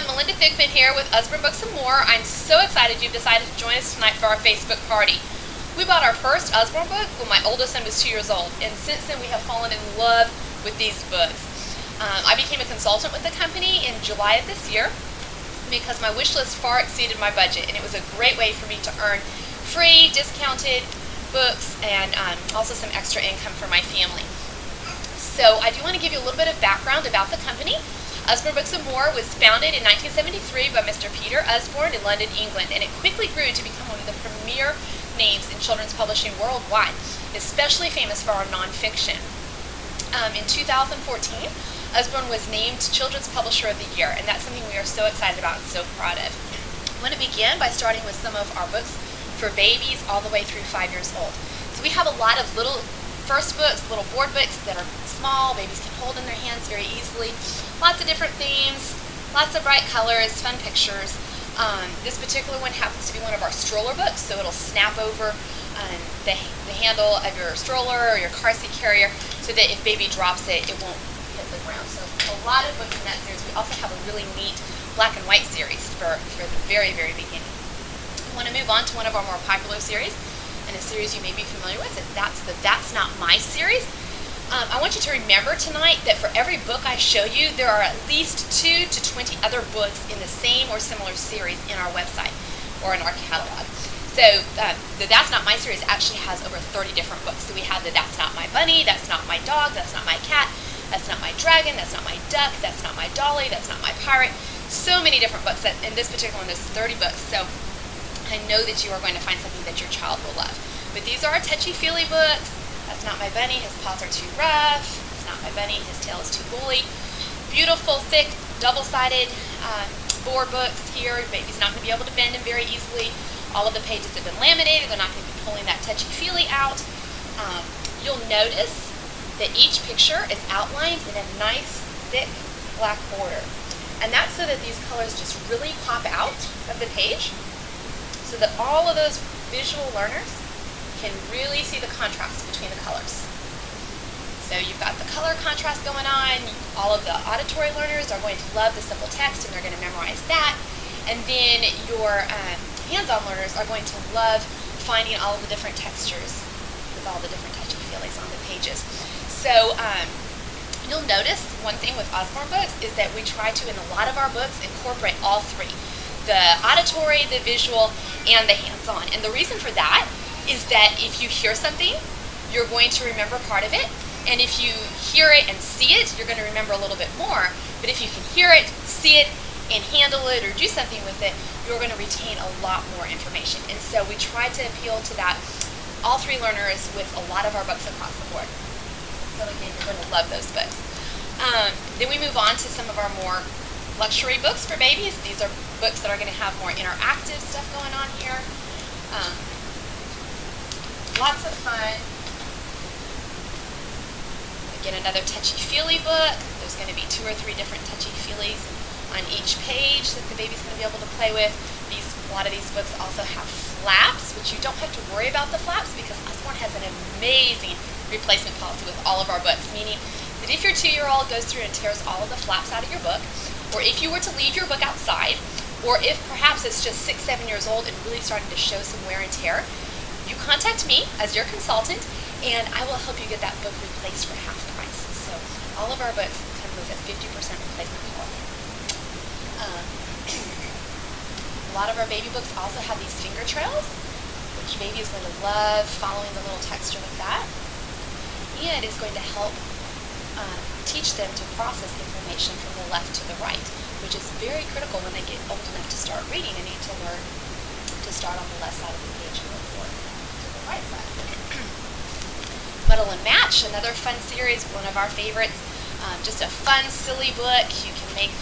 everyone, Melinda Thigpen here with Usborne Books and More. I'm so excited you've decided to join us tonight for our Facebook party. We bought our first Usborne book when my oldest son was 2 years old, and since then we have fallen in love with these books. I became a consultant with the company in July of this year because my wish list far exceeded my budget, and it was a great way for me to earn free, discounted books and also some extra income for my family. So I do want to give you a little bit of background about the company. Usborne Books and More was founded in 1973 by Mr. Peter Usborne in London, England, and it quickly grew to become one of the premier names in children's publishing worldwide, especially famous for our nonfiction. In 2014, Usborne was named Children's Publisher of the Year, and that's something we are so excited about and so proud of. I want to begin by starting with some of our books for babies all the way through 5 years old. So we have a lot of little first books, little board books that are small, babies can hold in their hands very easily. Lots of different themes, lots of bright colors, fun pictures. This particular one happens to be one of our stroller books, so it'll snap over the handle of your stroller or your car seat carrier so that if baby drops it, it won't hit the ground. So a lot of books in that series. We also have a really neat black and white series for the very, very beginning. I want to move on to one of our more popular series, and a series you may be familiar with, and that's the That's Not My series. I want you to remember tonight that for every book I show you, there are at least 2 to 20 other books in the same or similar series in our website or in our catalog. So the That's Not My series actually has over 30 different books. So we have the That's Not My Bunny, That's Not My Dog, That's Not My Cat, That's Not My Dragon, That's Not My Duck, That's Not My Dolly, That's Not My Pirate. So many different books. In this particular one, there's 30 books. So I know that you are going to find something that your child will love. But these are our touchy-feely books. That's Not My Bunny, his paws are too rough. That's Not My Bunny, his tail is too woolly. Beautiful, thick, double-sided board books here. Your baby's not going to be able to bend them very easily. All of the pages have been laminated. They're not going to be pulling that touchy-feely out. You'll notice that each picture is outlined in a nice, thick, black border. And that's so that these colors just really pop out of the page so that all of those visual learners can really see the contrast between the colors. So you've got the color contrast going on. All of the auditory learners are going to love the simple text and they're going to memorize that. And then your hands-on learners are going to love finding all of the different textures with all the different touchy-feelies on the pages. So you'll notice one thing with Usborne books is that we try to, in a lot of our books, incorporate all three: the auditory, the visual, and the hands-on. And the reason for that is that if you hear something, you're going to remember part of it. And if you hear it and see it, you're going to remember a little bit more. But if you can hear it, see it, and handle it or do something with it, you're going to retain a lot more information. And so we try to appeal to that, all three learners, with a lot of our books across the board. So again, you're going to love those books. Then we move on to some of our more luxury books for babies. These are books that are going to have more interactive stuff going on here. Lots of fun. Again, another touchy-feely book. There's going to be 2 or 3 different touchy-feelies on each page that the baby's going to be able to play with. A lot of these books also have flaps, which you don't have to worry about the flaps because Usborne has an amazing replacement policy with all of our books, meaning that if your 2-year-old goes through and tears all of the flaps out of your book, or if you were to leave your book outside, or if perhaps it's just 6, 7 years old and really starting to show some wear and tear, you contact me as your consultant, and I will help you get that book replaced for half price. So all of our books come with a 50% replacement policy. A lot of our baby books also have these finger trails, which baby is going to love following the little texture with that. And it's going to help teach them to process information from the left to the right, which is very critical when they get old enough to start reading and need to learn to start on the left side of the page and look forward to the right side. Muddle and Match, another fun series, one of our favorites. Just a fun, silly book. You can make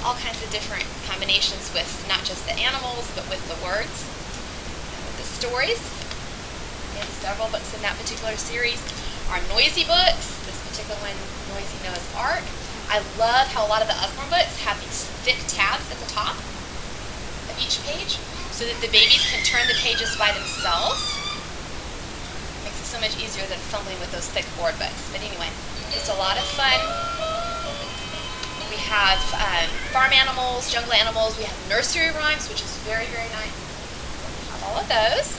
all kinds of different combinations with not just the animals, but with the words and with the stories. And several books in that particular series are noisy books. This particular one, Noisy Noah's Ark. I love how a lot of the Usborne books have these thick tabs at the top of each page so that the babies can turn the pages by themselves. Makes it so much easier than fumbling with those thick board books. But anyway, just a lot of fun. We have farm animals, jungle animals. We have nursery rhymes, which is very, very nice. We have all of those.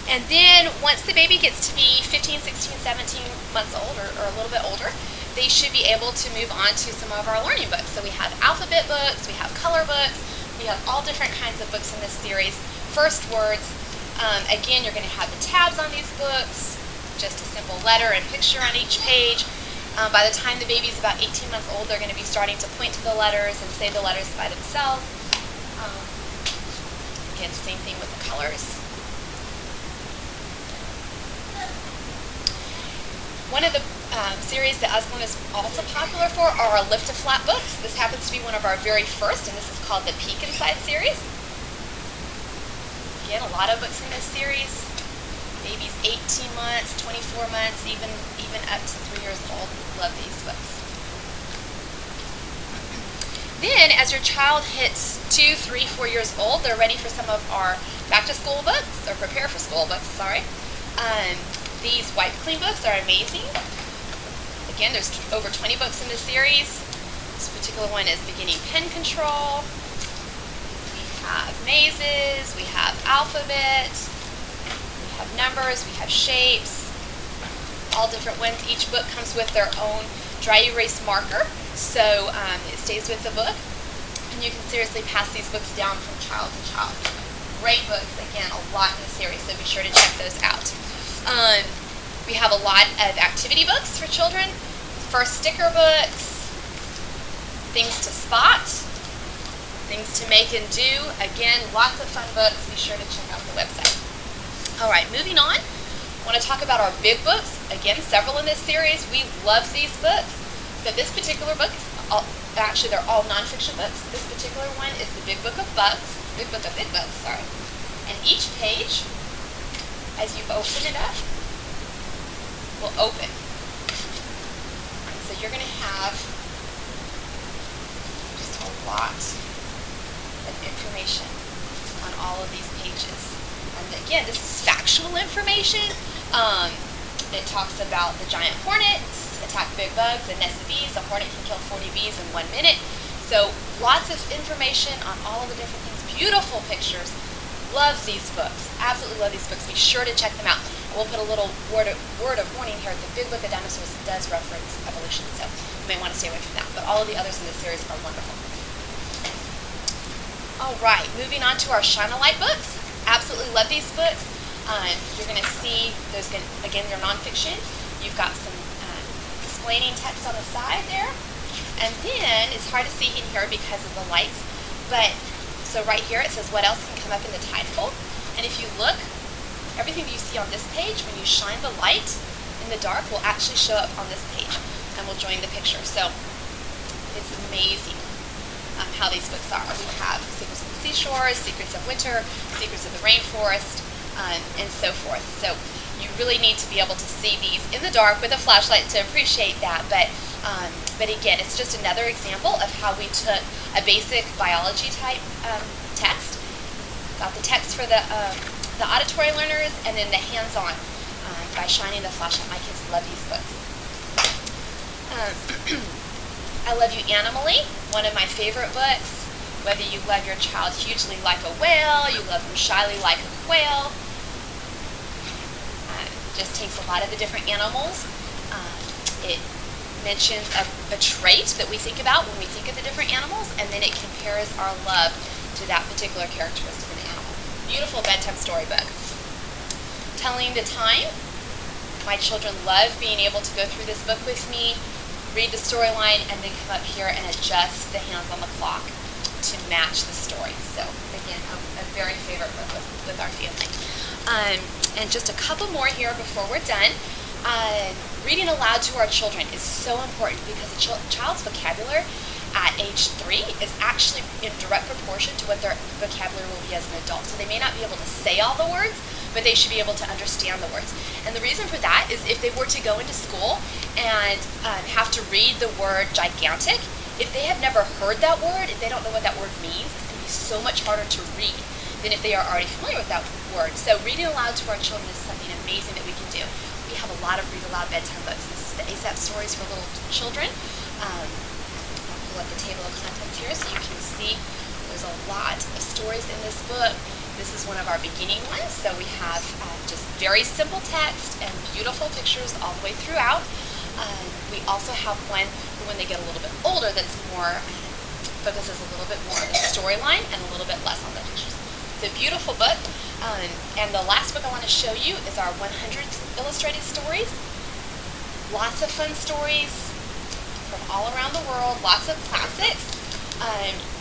And then once the baby gets to be 15, 16, 17 months old or a little bit older, they should be able to move on to some of our learning books. So we have alphabet books, we have color books, we have all different kinds of books in this series. First words, again, you're going to have the tabs on these books, just a simple letter and picture on each page. By the time the baby's about 18 months old, they're going to be starting to point to the letters and say the letters by themselves. Again, same thing with the colors. One of the series that Usborne is also popular for are our Lift to Flat books. This happens to be one of our very first, and this is called the Peek Inside series. Again, a lot of books in this series. Babies 18 months, 24 months, even up to 3 years old. Love these books. Then, as your child hits 2, 3, 4 years old, they're ready for some of our back-to-school books, or prepare for school books, sorry. These Wipe Clean books are amazing. Again, there's over 20 books in this series. This particular one is Beginning Pen Control. We have mazes, we have alphabet, we have numbers, we have shapes, all different ones. Each book comes with their own dry erase marker, so it stays with the book. And you can seriously pass these books down from child to child. Great books, again, a lot in the series, so be sure to check those out. We have a lot of activity books for children, first sticker books, things to spot, things to make and do. Again, lots of fun books. Be sure to check out the website. All right, moving on. I want to talk about our big books. Again, several in this series. We love these books. So this particular book, actually they're all nonfiction books. This particular one is the Big Book of Bugs, Big Book of Big Bugs, sorry. And each page, as you open it up, will open. So you're going to have just a lot of information on all of these pages. And again, this is factual information. It talks about the giant hornets attack big bugs and nest of bees. A hornet can kill 40 bees in 1 minute. So lots of information on all of the different things. Beautiful pictures. Love these books. Absolutely love these books. Be sure to check them out. We'll put a little word of warning here. The Big Book of Dinosaurs does reference evolution, so you may want to stay away from that. But all of the others in this series are wonderful. All right, moving on to our Shine a Light books. Absolutely love these books. You're going to see those, again, they're nonfiction. You've got some explaining text on the side there. And then, it's hard to see in here because of the lights, but so right here it says what else can come up in the title. And if you look, everything that you see on this page, when you shine the light in the dark, will actually show up on this page and will join the picture. So it's amazing how these books are. We have Secrets of the Seashores, Secrets of Winter, Secrets of the Rainforest, and so forth. So you really need to be able to see these in the dark with a flashlight to appreciate that. But again, it's just another example of how we took a basic biology type text, got the text for the auditory learners, and then the hands-on by shining the flashlight. My kids love these books. I Love You Animally, one of my favorite books. Whether you love your child hugely like a whale, you love them shyly like a quail. Just takes a lot of the different animals. It mentions a trait that we think about when we think of the different animals, and then it compares our love to that particular characteristic of the animal. Beautiful bedtime storybook. Telling the Time. My children love being able to go through this book with me, read the storyline, and then come up here and adjust the hands on the clock to match the story. So again, a very favorite book with our family. And just a couple more here before we're done. Reading aloud to our children is so important because a child's vocabulary at age 3 is actually in direct proportion to what their vocabulary will be as an adult. So they may not be able to say all the words, but they should be able to understand the words. And the reason for that is if they were to go into school and have to read the word gigantic, if they have never heard that word, if they don't know what that word means, it's going to be so much harder to read than if they are already familiar with that word. So reading aloud to our children is something amazing that we can do. We have a lot of read aloud bedtime books. This is the ASAP stories for little children. I'll pull up the table of table of contents here so you can see there's a lot of stories in this book. This is one of our beginning ones, so we have just very simple text and beautiful pictures all the way throughout. We also have one for when they get a little bit older that's more, focuses a little bit more on the storyline and a little bit less on the pictures. It's a beautiful book, and the last book I want to show you is our 100 illustrated stories. Lots of fun stories from all around the world, lots of classics.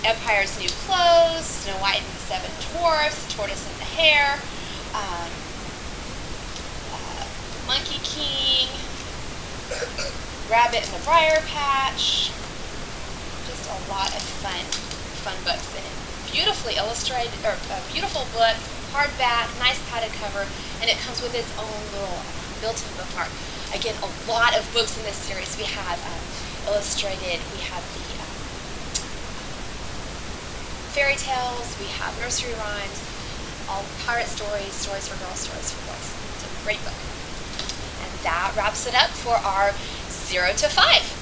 Empire's New Clothes, Snow White and the Seven Dwarfs, Tortoise and the Hare, Monkey King, Rabbit in the Briar Patch. Just a lot of fun books in it. Beautifully illustrated, or a beautiful book, hardback, nice padded cover, and it comes with its own little built-in bookmark. Again, a lot of books in this series. We have illustrated, we have the fairy tales, we have nursery rhymes, all pirate stories, stories for girls, stories for boys. It's a great book. And that wraps it up for our 0 to 5.